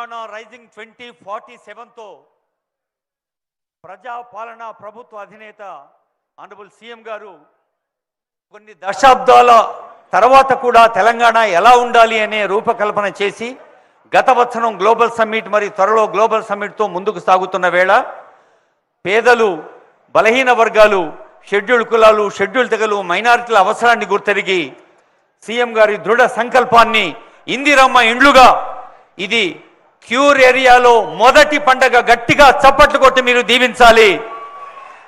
Telangana rising 2047తో ప్రజాపాలన ప్రభుత్వ అధినేత honourable CM గారు కొన్ని దశాబ్దాల తర్వాత కూడా తెలంగాణ ఎలా ఉండాలి అనే రూపకల్పన చేసి గత సంవత్సరం గ్లోబల్ సమ్మిట్ మరియు త్వరలో గ్లోబల్ సమ్మిట్తో ముందుకు సాగుతున్న వేళ పేదలు, బలహీన వర్గాలు, షెడ్యూల్డ్ కులాలు, షెడ్యూల్డ్ తెగలు, మైనారిటీల అవసరాన్ని గుర్తెరిగి సీఎం గారి దృఢ సంకల్పాన్ని ఇందిరమ్మ ఇండ్లుగా ఇది క్యూర్ ఏరియాలో మొదటి పండగ గట్టిగా చప్పట్లు కొట్టి మీరు దీవించాలి.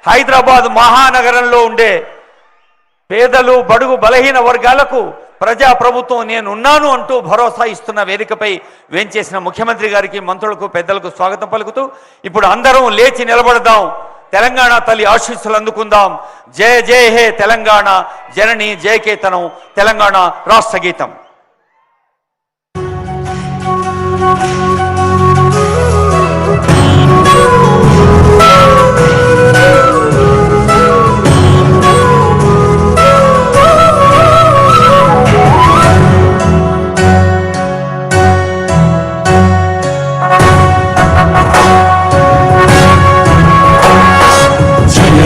హైదరాబాద్ మహానగరంలో ఉండే పేదలు, బడుగు, బలహీన వర్గాలకు ప్రజా ప్రభుత్వం నేనున్నాను అంటూ భరోసా ఇస్తున్న వేదికపై వేంచేసిన ముఖ్యమంత్రి గారికి, మంత్రులకు, పెద్దలకు స్వాగతం పలుకుతూ ఇప్పుడు అందరం లేచి నిలబడదాం. తెలంగాణ తల్లి ఆశీస్సులు అందుకుందాం. జయ జయ హే తెలంగాణ జనని జయకేతనం తెలంగాణ రాష్ట్ర గీతం.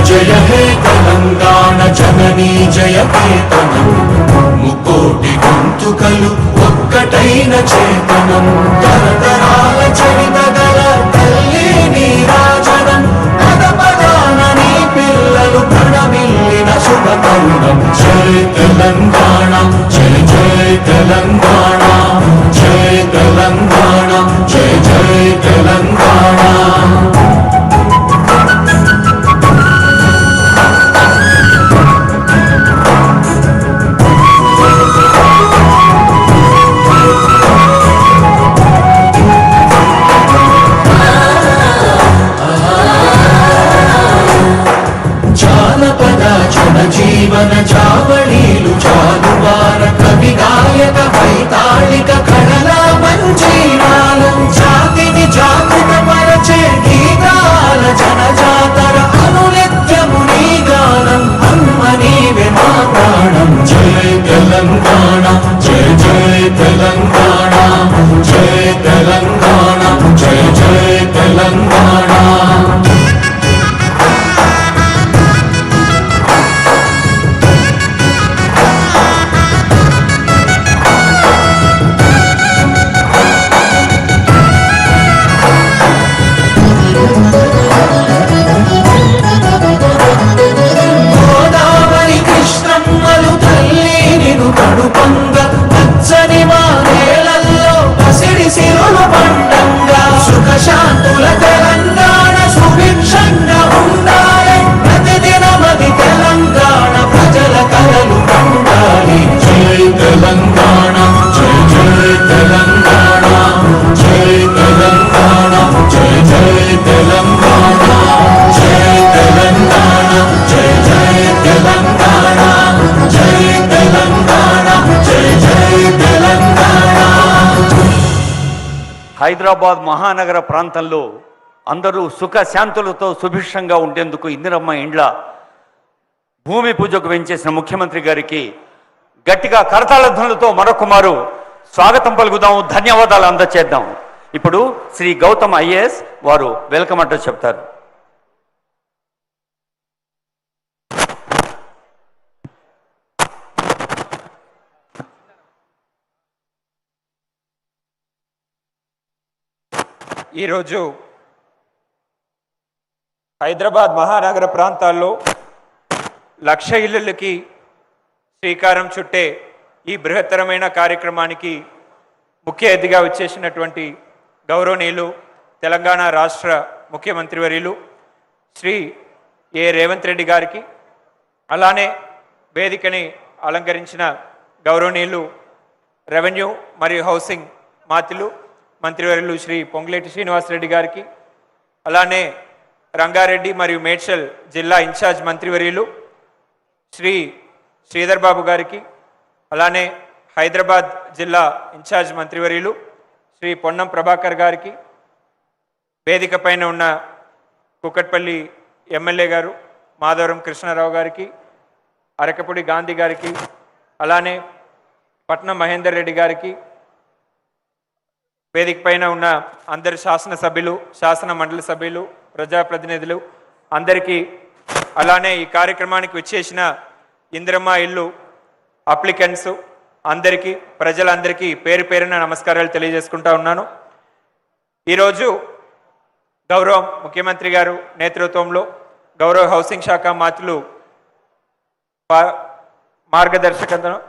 జయ హే తెలంగాణ జననీ జయకేతనం, ముకోటి గొంతుకలు ఒక్కటైన చేతనం, తరతరాల చరితగల తల్లి నీరాజనం, పద పదాన నీ పిల్లలు ప్రణమిల్లిన శుభతరుణం. జయ తెలంగాణ, జయ జయ తెలంగాణ, జయ తెలంగాణ, జయ జయ తెలంగాణ. జీవన చావళీలు చాలువార కవి గాయక వైతాళిక కళల మంజీరాలం, జాతిని జాగృత పరచే గీతాల జనజాతర అనునిత్యము నీ గానం, అమ్మ నీవే మా ప్రాణం. జయ తెలంగాణ, జయ జయ తెలంగాణ, జయ తెలంగాణ, జయ జయ తెలంగాణ. శాంతుల తెలంగాణ సుభిక్షంగా ఉండాలి, ప్రతిదినమది తెలంగాణ ప్రజల కలలు పండాలి. జై తెలంగాణ, జై జై తెలంగాణ, జై తెలంగాణ, జై జై తెలంగాణ, జై తెలంగాణ, జై జై తెలంగాణ, జై తెలంగాణ, జై జై తెలంగాణ. హైదరాబాద్ మహానగర ప్రాంతంలో అందరూ సుఖశాంతులతో సుభిక్షంగా ఉండేందుకు ఇందిరమ్మ ఇండ్ల భూమి పూజకు వెంచేసిన ముఖ్యమంత్రి గారికి గట్టిగా కరతాళ ధ్వనులతో మరొకమారు స్వాగతం పలుకుదాం, ధన్యవాదాలు అందచేద్దాం. ఇప్పుడు శ్రీ గౌతమ్ ఐఏఎస్ వారు వెల్కమ్ అడ్రస్ చెప్తారు. ఈరోజు హైదరాబాద్ మహానగర ప్రాంతాల్లో 1,00,000 ఇళ్లకి శ్రీకారం చుట్టే ఈ బృహత్తరమైన కార్యక్రమానికి ముఖ్య అతిథిగా వచ్చేసినటువంటి గౌరవనీయులు తెలంగాణ రాష్ట్ర ముఖ్యమంత్రి వర్యులు శ్రీ ఏ రేవంత్ రెడ్డి గారికి, అలానే వేదికని అలంకరించిన గౌరవనీయులు రెవెన్యూ మరియు హౌసింగ్ మంత్రివర్యులు శ్రీ పొంగులేటి శ్రీనివాసరెడ్డి గారికి, అలానే రంగారెడ్డి మరియు మేడ్చల్ జిల్లా ఇన్ఛార్జ్ మంత్రివర్యులు శ్రీ శ్రీధర్ బాబు గారికి, అలానే హైదరాబాద్ జిల్లా ఇన్ఛార్జ్ మంత్రివర్యులు శ్రీ పొన్నం ప్రభాకర్ గారికి, వేదిక పైన ఉన్న కుకట్పల్లి ఎమ్మెల్యే గారు మాధవరం కృష్ణారావు గారికి, అరకపూడి గాంధీ గారికి, అలానే పట్నం మహేందర్ రెడ్డి గారికి, వేదిక పైన ఉన్న అందరి శాసనసభ్యులు, శాసన మండలి సభ్యులు, ప్రజాప్రతినిధులు అందరికీ, అలానే ఈ కార్యక్రమానికి వచ్చేసిన ఇందిరమ్మ ఇల్లు అప్లికెంట్స్ అందరికీ, ప్రజలందరికీ పేరు పేరున నమస్కారాలు తెలియజేసుకుంటా ఉన్నాను. ఈరోజు గౌరవ ముఖ్యమంత్రి గారు నేతృత్వంలో గౌరవ హౌసింగ్ శాఖ మంత్రులు మార్గదర్శకతను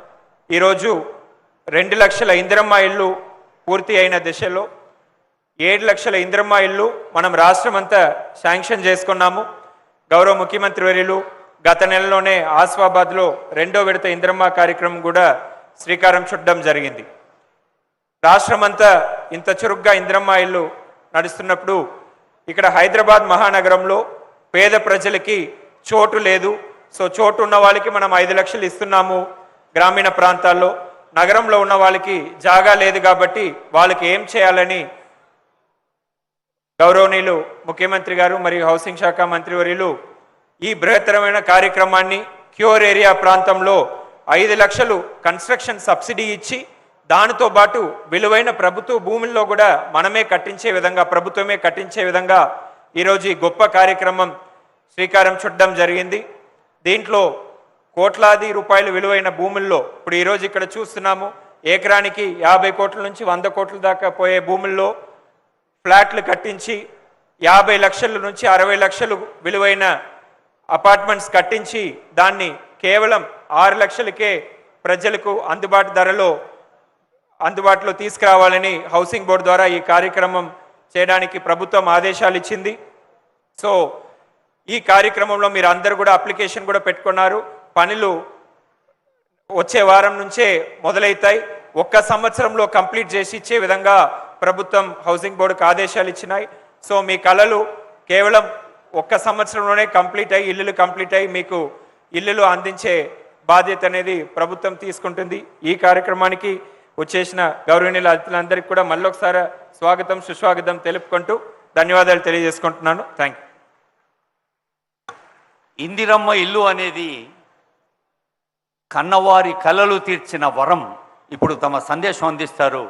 ఈరోజు 2 లక్షల ఇందిరమ్మ ఇల్లు పూర్తి అయిన దశలో 7 లక్షల ఇందిరమ్మ ఇల్లు మనం రాష్ట్రమంతా శాంక్షన్ చేసుకున్నాము. గౌరవ ముఖ్యమంత్రి వర్యులు గత నెలలోనే ఆసిఫాబాద్లో 2వ విడత ఇందిరమ్మ కార్యక్రమం కూడా శ్రీకారం చుట్టడం జరిగింది. రాష్ట్రమంతా ఇంత చురుగ్గా ఇందిరమ్మ ఇల్లు నడుస్తున్నప్పుడు ఇక్కడ హైదరాబాద్ మహానగరంలో పేద ప్రజలకి చోటు లేదు. సో చోటు ఉన్న వాళ్ళకి మనం 5 లక్షలు ఇస్తున్నాము. గ్రామీణ ప్రాంతాల్లో, నగరంలో ఉన్న వాళ్ళకి జాగా లేదు కాబట్టి వాళ్ళకి ఏం చేయాలని గౌరవనీయులు ముఖ్యమంత్రి గారు మరియు హౌసింగ్ శాఖ మంత్రివర్యులు ఈ బృహత్తరమైన కార్యక్రమాన్ని క్యూర్ ఏరియా ప్రాంతంలో 5 లక్షలు కన్స్ట్రక్షన్ సబ్సిడీ ఇచ్చి దానితో పాటు విలువైన ప్రభుత్వ భూముల్లో కూడా మనమే కట్టించే విధంగా, ప్రభుత్వమే కట్టించే విధంగా ఈరోజు ఈ గొప్ప కార్యక్రమం శ్రీకారం చుట్టడం జరిగింది. దీంట్లో కోట్లాది రూపాయలు విలువైన భూముల్లో ఇప్పుడు ఈరోజు ఇక్కడ చూస్తున్నాము, ఎకరానికి 50 కోట్ల నుంచి 100 కోట్ల దాకా పోయే భూముల్లో ఫ్లాట్లు కట్టించి 50 లక్షల నుంచి 60 లక్షలు విలువైన అపార్ట్మెంట్స్ కట్టించి దాన్ని కేవలం 6 లక్షలకే ప్రజలకు అందుబాటులో తీసుకురావాలని హౌసింగ్ బోర్డు ద్వారా ఈ కార్యక్రమం చేయడానికి ప్రభుత్వం ఆదేశాలు ఇచ్చింది. సో ఈ కార్యక్రమంలో మీరు అందరూ కూడా అప్లికేషన్ కూడా పెట్టుకున్నారు. పనులు వచ్చే వారం నుంచే మొదలవుతాయి. 1 సంవత్సరంలో కంప్లీట్ చేసి ఇచ్చే విధంగా ప్రభుత్వం హౌసింగ్ బోర్డుకు ఆదేశాలు ఇచ్చినాయి. సో మీ కలలు కేవలం 1 సంవత్సరంలోనే కంప్లీట్ అయ్యి మీకు ఇల్లులు అందించే బాధ్యత అనేది ప్రభుత్వం తీసుకుంటుంది. ఈ కార్యక్రమానికి వచ్చేసిన గౌరవనీయుల అతిథులందరికీ కూడా మళ్ళొకసారి స్వాగతం, సుస్వాగతం తెలుపుకుంటూ ధన్యవాదాలు తెలియజేసుకుంటున్నాను. Thank you. ఇందిరమ్మ ఇల్లు అనేది కన్నవారి కలలు తీర్చిన వరం. ఇప్పుడు తమ సందేశం అందిస్తారు